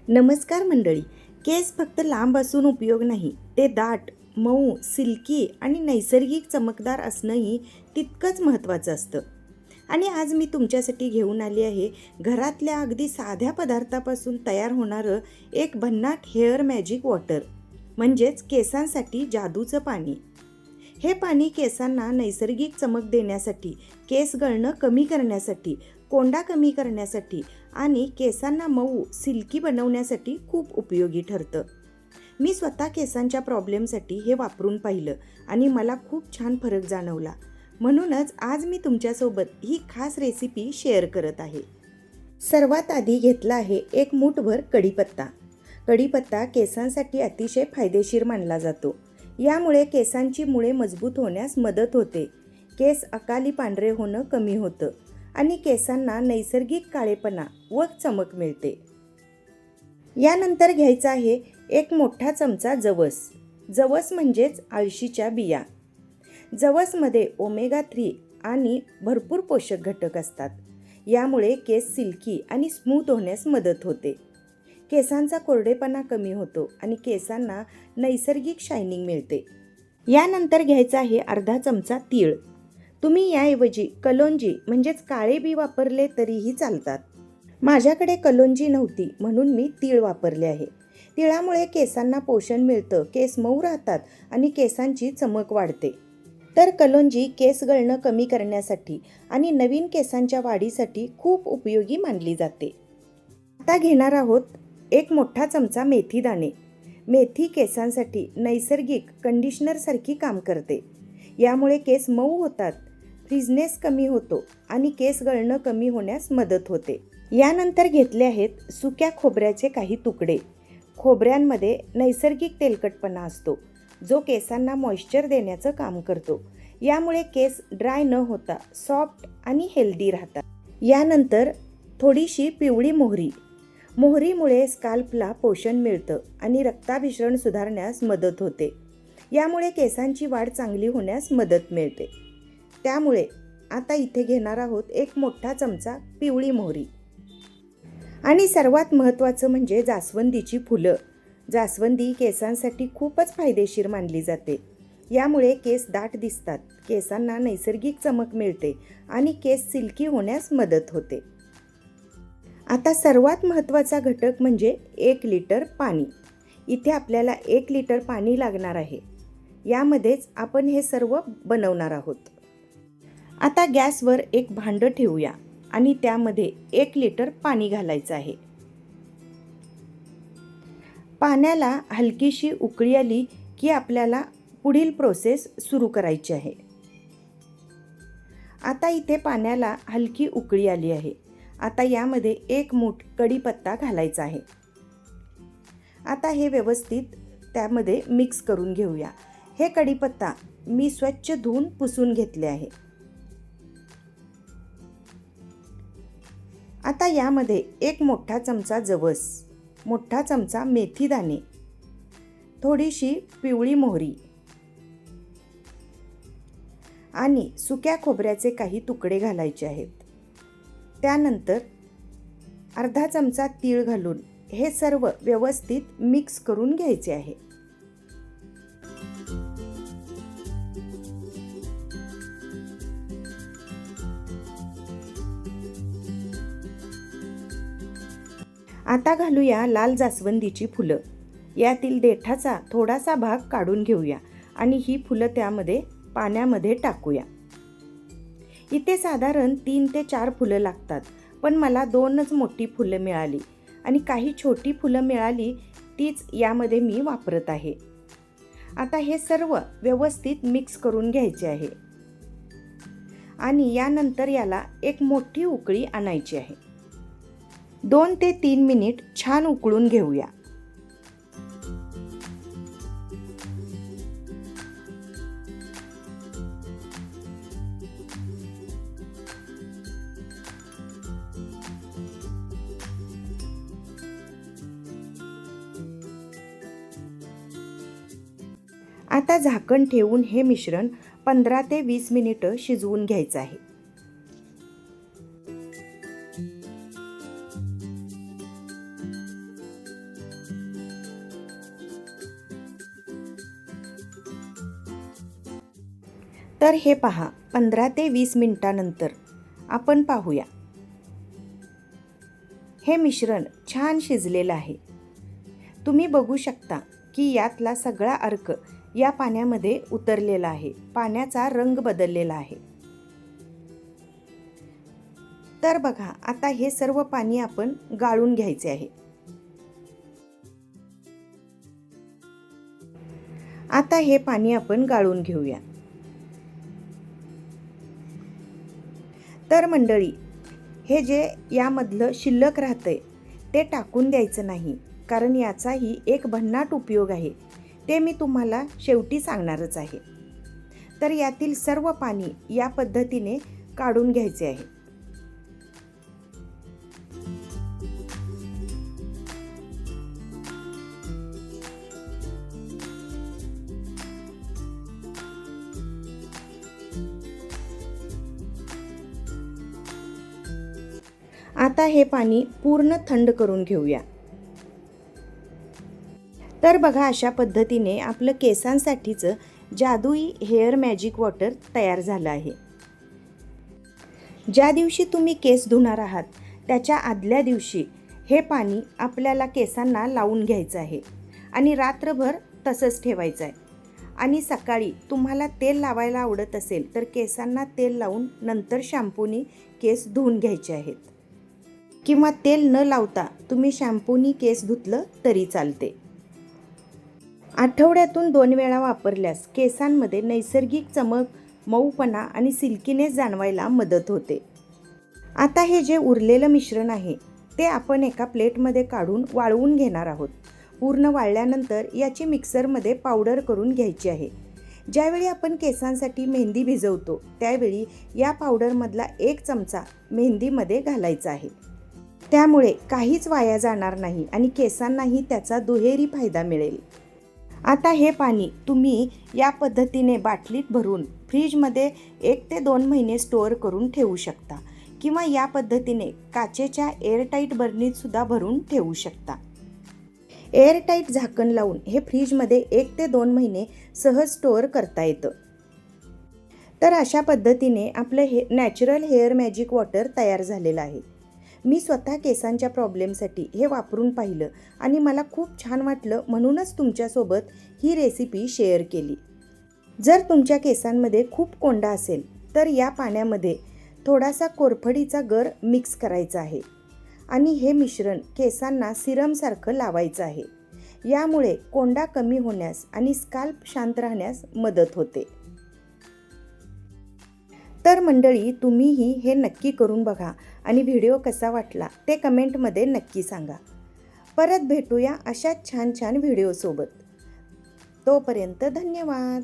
नमस्कार मंडळी. केस फक्त लांब असून उपयोग नाही, ते दाट, मऊ, सिल्की आणि नैसर्गिक चमकदार असणंही तितकंच महत्त्वाचं असतं. आणि आज मी तुमच्यासाठी घेऊन आली आहे घरातल्या अगदी साध्या पदार्थापासून तयार होणारं एक भन्नाट हेअर मॅजिक वॉटर, म्हणजेच केसांसाठी जादूचं पाणी. हे पाणी केसांना नैसर्गिक चमक देण्यासाठी, केस गळणं कमी करण्यासाठी, कोंडा कमी करण्यासाठी आणि केसांना मऊ, सिल्की बनवण्यासाठी खूप उपयोगी ठरतं. मी स्वतः केसांच्या प्रॉब्लेमसाठी हे वापरून पाहिलं आणि मला खूप छान फरक जाणवला. म्हणूनच आज मी तुमच्यासोबत ही खास रेसिपी शेअर करत आहे. सर्वात आधी घेतला आहे एक मूठभर कढीपत्ता. कढीपत्ता केसांसाठी अतिशय फायदेशीर मानला जातो. यामुळे केसांची मुळे मजबूत होण्यास मदत होते, केस अकाली पांढरे होणं कमी होतं आणि केसांना नैसर्गिक काळेपणा व चमक मिळते. यानंतर घ्यायचा आहे एक मोठा चमचा जवस. जवस म्हणजेच अळशीच्या बिया. जवसमध्ये ओमेगा 3 आणि भरपूर पोषक घटक असतात. यामुळे केस सिल्की आणि स्मूथ होण्यास मदत होते. केसांचा कोरडेपणा कमी होतो आणि केसांना नैसर्गिक शायनिंग मिळते. यानंतर घ्यायचा आहे अर्धा चमचा तीळ. तुम्ही याऐवजी कलोंजी म्हणजेच काळे बी वापरले तरीही चालतात. माझ्याकडे कलोंजी नव्हती म्हणून मी तीळ वापरले आहे. तिळामुळे केसांना पोषण मिळतं, केस मऊ राहतात आणि केसांची चमक वाढते. तर कलोंजी केस गळणं कमी करण्यासाठी आणि नवीन केसांच्या वाढीसाठी खूप उपयोगी मानली जाते. आता घेणार आहोत एक मोठा चमचा मेथी दाणे. मेथी केसांसाठी नैसर्गिक कंडिशनरसारखी काम करते. यामुळे केस मऊ होतात, फ्रिजनेस कमी होतो आणि केस गळणं कमी होण्यास मदत होते. यानंतर घेतले आहेत सुक्या खोबऱ्याचे काही तुकडे. खोबऱ्यांमध्ये नैसर्गिक तेलकटपणा असतो, जो केसांना मॉइश्चर देण्याचं काम करतो. यामुळे केस ड्राय न होता सॉफ्ट आणि हेल्दी राहतात. यानंतर थोडीशी पिवळी मोहरी. मोहरीमुळे स्काल्पला पोषण मिळतं आणि रक्ताभिसरण सुधारण्यास मदत होते. यामुळे केसांची वाढ चांगली होण्यास मदत मिळते. त्यामुळे आता इथे घेणार आहोत एक मोठा चमचा पिवळी मोहरी. आणि सर्वात महत्त्वाचं म्हणजे जास्वंदीची फुलं. जास्वंदी केसांसाठी खूपच फायदेशीर मानली जाते. यामुळे केस दाट दिसतात, केसांना नैसर्गिक चमक मिळते आणि केस सिल्की होण्यास मदत होते. आता सर्वात महत्त्वाचा घटक म्हणजे 1 लिटर पाणी. इथे आपल्याला 1 लिटर पाणी लागणार आहे. यामध्येच आपण हे सर्व बनवणार आहोत. आता गॅसवर एक भांडं ठेवूया आणि त्यामध्ये 1 लिटर पाणी घालायचं आहे. पाण्याला हलकीशी उकळी आली की आपल्याला पुढील प्रोसेस सुरू करायची आहे. आता इथे पाण्याला हलकी उकळी आली आहे. आता यामध्ये 1 मूठ कढीपत्ता घालायचा आहे. आता हे व्यवस्थित त्यामध्ये मिक्स करून घेऊया. हे कढीपत्ता मी स्वच्छ धुवून पुसून घेतले आहे. आता यामध्ये 1 मोठा चमचा जवस, मोठा चमचा मेथी दाणे, थोडीशी पिवळी मोहरी आणि सुक्या खोबऱ्याचे काही तुकडे घालायचे आहेत. त्यानंतर अर्धा चमचा तीळ घालून हे सर्व व्यवस्थित मिक्स करून घ्यायचे आहे. आता घालूया लाल जास्वंदीची फुलं. यातील देठाचा थोडासा भाग काढून घेऊया आणि ही फुलं त्यामध्ये पाण्यामध्ये टाकूया. इथे साधारण 3 ते 4 फुलं लागतात, पण मला 2च मोठी फुलं मिळाली आणि काही छोटी फुलं मिळाली, तीच यामध्ये मी वापरत आहे. आता हे सर्व व्यवस्थित मिक्स करून घ्यायचे आहे आणि यानंतर याला एक मोठी उकळी आणायची आहे. 2 ते 3 मिनिट छान उकळून घेऊया. आता झाकण ठेवून हे मिश्रण 15 ते 20 मिनिटं शिजवून घ्यायचं आहे. तर हे पहा, 15 ते 20 मिनिटानंतर आपण पाहूया. हे मिश्रण छान शिजलेलं आहे. तुम्ही बघू शकता की यातला सगळा अर्क या पाण्यामध्ये उतरलेला आहे. पाण्याचा रंग बदललेला आहे. तर बघा, आता हे सर्व पाणी आपण गाळून घ्यायचे आहे. आता हे पाणी आपण गाळून घेऊया. तर मंडळी, हे जे यामधलं शिल्लक राहतंय ते टाकून द्यायचं नाही, कारण याचाही एक भन्नाट उपयोग आहे. ते मी तुम्हाला शेवटी सांगणारच आहे. तर यातील सर्व पाणी या पद्धतीने काढून घ्यायचे आहे. आता हे पाणी पूर्ण थंड करून घेऊया. तर बघा, अशा पद्धतीने आपलं केसांसाठीचं जादुई हेअर मॅजिक वॉटर तयार झालं आहे. ज्या दिवशी तुम्ही केस धुणार आहात त्याच्या आदल्या दिवशी हे पाणी आपल्याला केसांना लावून घ्यायचं आहे आणि रात्रभर तसंच ठेवायचं आहे. आणि सकाळी तुम्हाला तेल लावायला आवडत असेल तर केसांना तेल लावून नंतर शॅम्पूनी केस धुवून घ्यायचे आहेत. किंवा तेल न लावता तुम्ही शॅम्पूनी केस धुतलं तरी चालते. आठवड्यातून 2 वेळा वापरल्यास केसांमध्ये नैसर्गिक चमक, मऊपणा आणि सिल्कीनेस जाणवायला मदत होते. आता हे जे उरलेलं मिश्रण आहे ते आपण एका प्लेटमध्ये काढून वाळवून घेणार आहोत. पूर्ण वाळल्यानंतर याची मिक्सरमध्ये पावडर करून घ्यायची आहे. ज्यावेळी आपण केसांसाठी मेहंदी भिजवतो त्यावेळी या पावडरमधला 1 चमचा मेहंदीमध्ये घालायचा आहे. त्यामुळे काहीच वाया जाणार नाही आणि केसांनाही त्याचा दुहेरी फायदा मिळेल. आता हे पाणी तुम्ही या पद्धतीने बाटलीत भरून फ्रीजमध्ये 1 ते 2 महिने स्टोअर करून ठेवू शकता किंवा या पद्धतीने काचेच्या एअरटाईट बरणीतसुद्धा भरून ठेवू शकता. एअरटाईट झाकण लावून हे फ्रीजमध्ये 1 ते 2 महिने सहज स्टोअर करता येतं. तर अशा पद्धतीने आपलं नॅचरल हेअर मॅजिक वॉटर तयार झालेलं आहे. मी स्वतः केसांच्या प्रॉब्लेमसाठी हे वापरून पाहिलं आणि मला खूप छान वाटलं, म्हणूनच तुमच्यासोबत ही रेसिपी शेअर केली. जर तुमच्या केसांमध्ये खूप कोंडा असेल तर या पाण्यामध्ये थोडासा कोरफडीचा गर मिक्स करायचा आहे आणि हे मिश्रण केसांना सिरमसारखं लावायचं आहे. यामुळे कोंडा कमी होण्यास आणि स्काल्प शांत राहण्यास मदत होते. तर मंडळी, तुम्हीही हे नक्की करून बघा आणि व्हिडिओ कसा वाटला ते कमेंटमध्ये नक्की सांगा. परत भेटूया अशाच छान छान व्हिडिओसोबत. तोपर्यंत धन्यवाद.